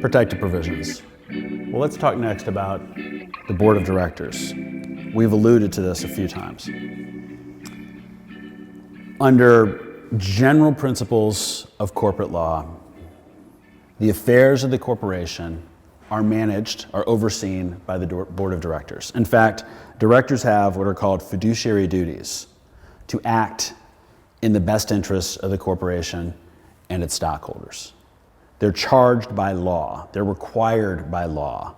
Protected provisions. Well, let's talk next about the board of directors. We've alluded to this a few times. Under general principles of corporate law, the affairs of the corporation are managed, are overseen by the board of directors. In fact, directors have what are called fiduciary duties to act in the best interests of the corporation and its stockholders. They're charged by law, they're required by law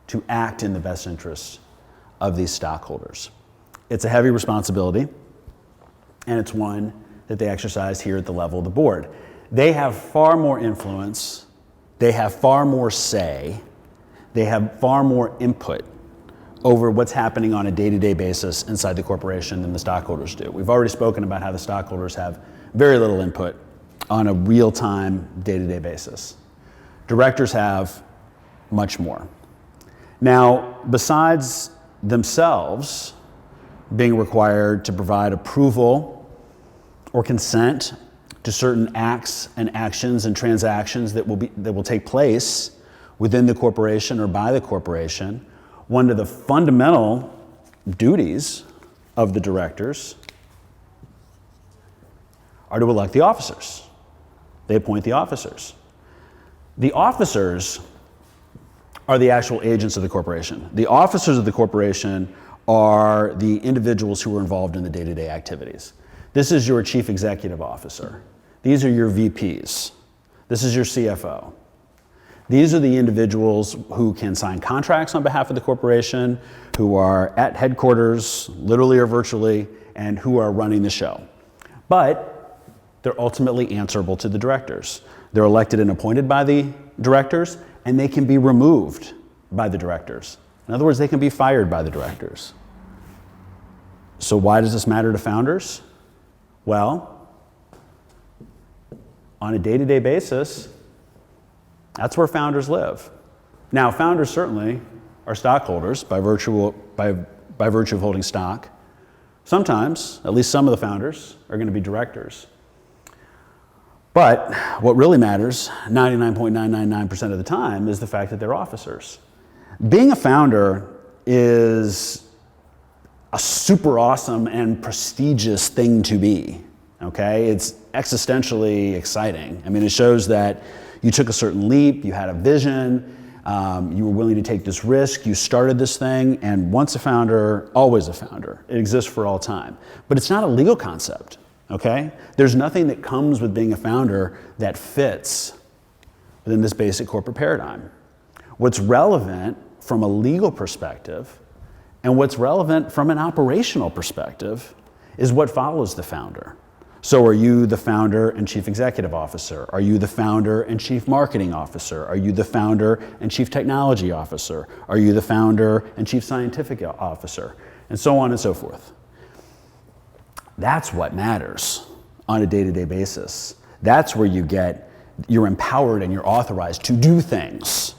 to act in the best interests of these stockholders. It's a heavy responsibility, and it's one that they exercise here at the level of the board. They have far more influence, they have far more say, they have far more input over what's happening on a day-to-day basis inside the corporation than the stockholders do. We've already spoken about how the stockholders have very little input on a real-time, day-to-day basis. Directors have much more. Now, besides themselves being required to provide approval or consent to certain acts and actions and transactions that will take place within the corporation or by the corporation, one of the fundamental duties of the directors are to elect the officers. They appoint the officers. The officers are the actual agents of the corporation. The officers of the corporation are the individuals who are involved in the day-to-day activities. This is your chief executive officer. These are your VPs. This is your CFO. These are the individuals who can sign contracts on behalf of the corporation, who are at headquarters, literally or virtually, and who are running the show. But they're ultimately answerable to the directors. They're elected and appointed by the directors, and they can be removed by the directors. In other words, they can be fired by the directors. So why does this matter to founders? Well, on a day-to-day basis, that's where founders live. Now, founders certainly are stockholders by virtue of holding stock. Sometimes, at least some of the founders are going to be directors. But what really matters 99.999% of the time is the fact that they're officers. Being a founder is a super awesome and prestigious thing to be, okay? It's existentially exciting. I mean, it shows that you took a certain leap, you had a vision, you were willing to take this risk, you started this thing, and once a founder, always a founder. It exists for all time. But it's not a legal concept, okay? There's nothing that comes with being a founder that fits within this basic corporate paradigm. What's relevant from a legal perspective and what's relevant from an operational perspective is what follows the founder. So are you the founder and chief executive officer? Are you the founder and chief marketing officer? Are you the founder and chief technology officer? Are you the founder and chief scientific officer? And so on and so forth. That's what matters on a day-to-day basis. That's where you're empowered and you're authorized to do things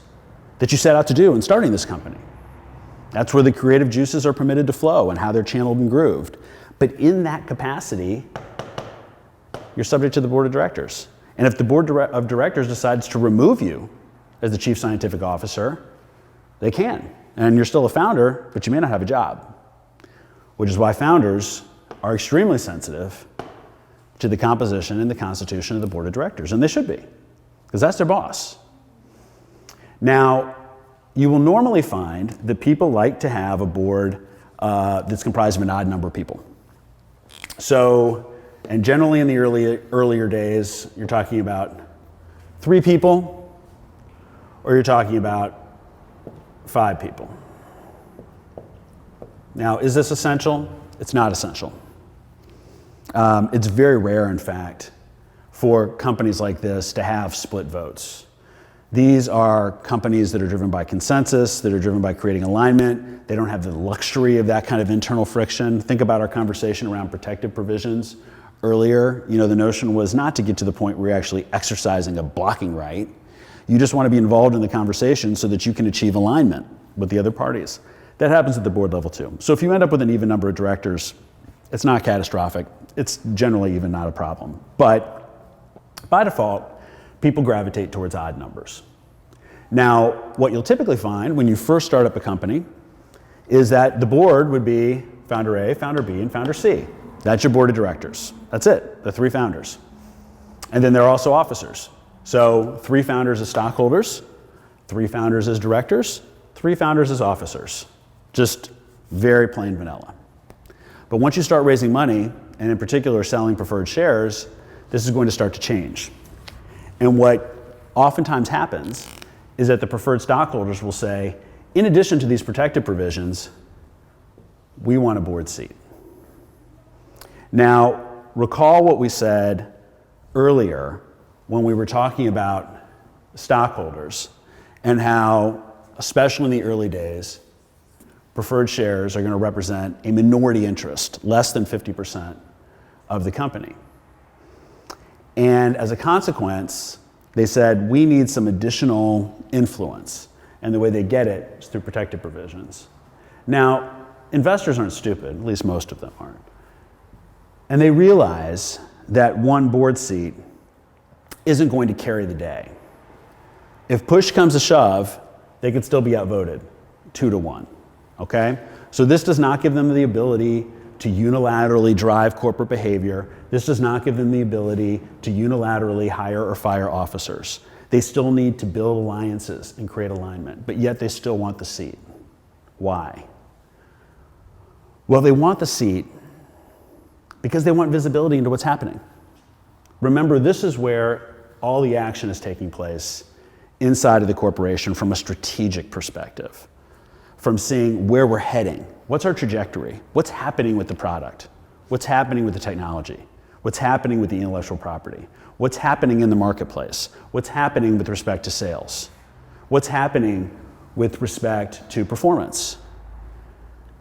that you set out to do in starting this company. That's where the creative juices are permitted to flow and how they're channeled and grooved. But in that capacity, you're subject to the board of directors. And if the board of directors decides to remove you as the chief scientific officer, they can. And you're still a founder, but you may not have a job. Which is why founders are extremely sensitive to the composition and the constitution of the board of directors. And they should be, because that's their boss. Now, you will normally find that people like to have a board that's comprised of an odd number of people. So, and generally in the earlier days, you're talking about 3 people, or you're talking about 5 people. Now, is this essential? It's not essential. It's very rare, in fact, for companies like this to have split votes. These are companies that are driven by consensus, that are driven by creating alignment. They don't have the luxury of that kind of internal friction. Think about our conversation around protective provisions earlier. You know, the notion was not to get to the point where you're actually exercising a blocking right. You just want to be involved in the conversation so that you can achieve alignment with the other parties. That happens at the board level too. So if you end up with an even number of directors, it's not catastrophic. It's generally even not a problem. But by default, people gravitate towards odd numbers. Now, what you'll typically find when you first start up a company is that the board would be founder A, founder B, and founder C. That's your board of directors. That's it, the 3 founders. And then there are also officers. So 3 founders as stockholders, 3 founders as directors, 3 founders as officers. Just very plain vanilla. But once you start raising money, and in particular selling preferred shares, this is going to start to change. And what oftentimes happens is that the preferred stockholders will say, in addition to these protective provisions, we want a board seat. Now, recall what we said earlier when we were talking about stockholders and how, especially in the early days, preferred shares are going to represent a minority interest, less than 50% of the company. And as a consequence, they said, we need some additional influence. And the way they get it is through protective provisions. Now, investors aren't stupid, at least most of them aren't. And they realize that one board seat isn't going to carry the day. If push comes to shove, they could still be outvoted 2-1, okay? So this does not give them the ability to unilaterally drive corporate behavior. This does not give them the ability to unilaterally hire or fire officers. They still need to build alliances and create alignment, but yet they still want the seat. Why? Well, they want the seat because they want visibility into what's happening. Remember, this is where all the action is taking place inside of the corporation from a strategic perspective, from seeing where we're heading. What's our trajectory? What's happening with the product? What's happening with the technology? What's happening with the intellectual property? What's happening in the marketplace? What's happening with respect to sales? What's happening with respect to performance?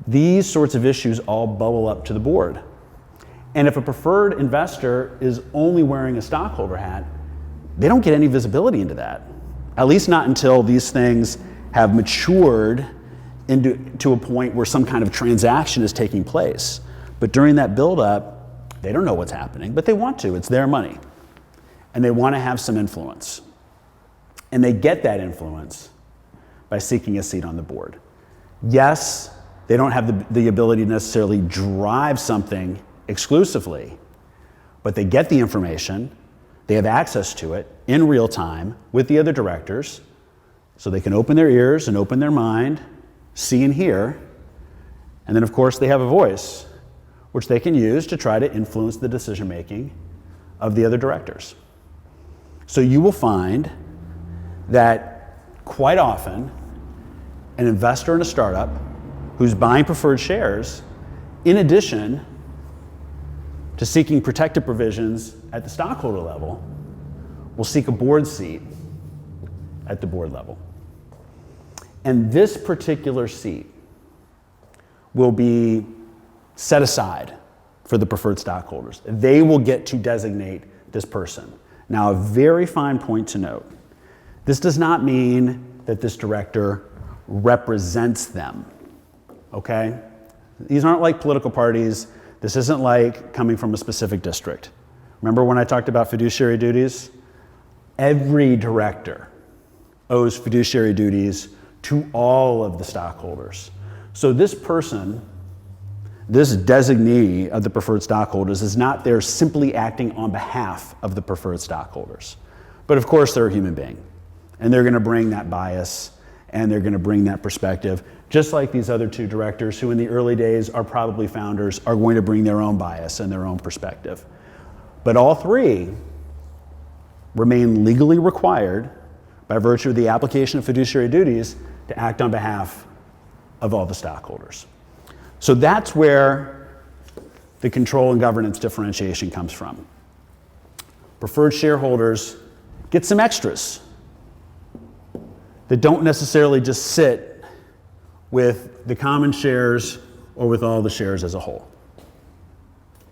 These sorts of issues all bubble up to the board. And if a preferred investor is only wearing a stockholder hat, they don't get any visibility into that, at least not until these things have matured to a point where some kind of transaction is taking place. But during that buildup, they don't know what's happening, but they want to. It's their money. And they want to have some influence. And they get that influence by seeking a seat on the board. Yes, they don't have the ability to necessarily drive something exclusively, but they get the information, they have access to it in real time with the other directors, so they can open their ears and open their mind, see and hear, and then of course they have a voice, which they can use to try to influence the decision making of the other directors. So you will find that quite often an investor in a startup who's buying preferred shares, in addition to seeking protective provisions at the stockholder level, will seek a board seat at the board level. And this particular seat will be set aside for the preferred stockholders. They will get to designate this person. Now, a very fine point to note. This does not mean that this director represents them, okay? These aren't like political parties. This isn't like coming from a specific district. Remember when I talked about fiduciary duties? Every director owes fiduciary duties to all of the stockholders. So this person, this designee of the preferred stockholders, is not there simply acting on behalf of the preferred stockholders. But of course they're a human being, and they're going to bring that bias and they're going to bring that perspective, just like these other 2 directors who in the early days are probably founders are going to bring their own bias and their own perspective. But all 3 remain legally required by virtue of the application of fiduciary duties to act on behalf of all the stockholders. So that's where the control and governance differentiation comes from. Preferred shareholders get some extras that don't necessarily just sit with the common shares or with all the shares as a whole.